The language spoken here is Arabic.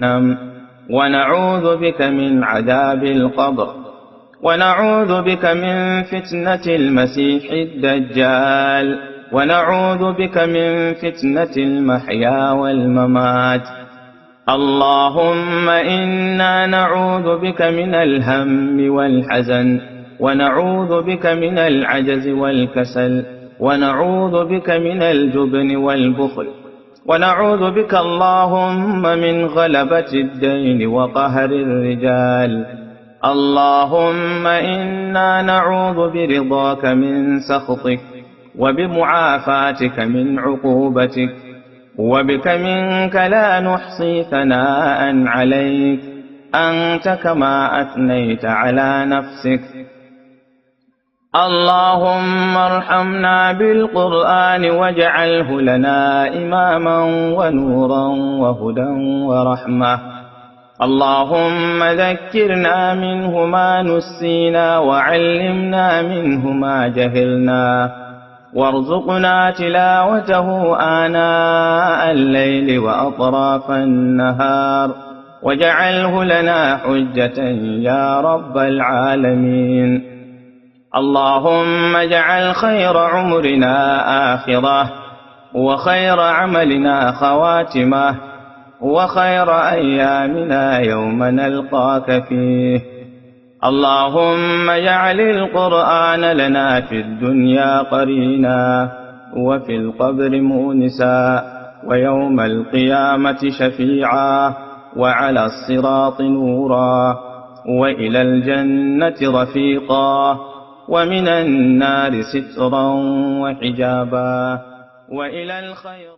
جهنم، ونعوذ بك من عذاب القبر، ونعوذ بك من فتنة المسيح الدجال، ونعوذ بك من فتنة المحيا والممات. اللهم إنا نعوذ بك من الهم والحزن، ونعوذ بك من العجز والكسل، ونعوذ بك من الجبن والبخل، ونعوذ بك اللهم من غلبة الدين وقهر الرجال. اللهم إنا نعوذ برضاك من سخطك، وبمعافاتك من عقوبتك، وبك منك لا نحصي ثناء عليك، أنت كما أثنيت على نفسك. اللهم ارحمنا بالقرآن واجعله لنا إماما ونورا وهدى ورحمة. اللهم ذكرنا منه ما نسينا، وعلمنا منه ما جهلنا، وارزقنا تلاوته آناء الليل وأطراف النهار، واجعله لنا حجة يا رب العالمين. اللهم اجعل خير عمرنا آخرة، وخير عملنا خواتمة، وخير أيامنا يوم نلقاك فيه. اللهم اجعل القرآن لنا في الدنيا قرينا، وفي القبر مؤنسا، ويوم القيامة شفيعا، وعلى الصراط نورا، وإلى الجنة رفيقا، ومن النار سترا وحجابا، وإلى الخير.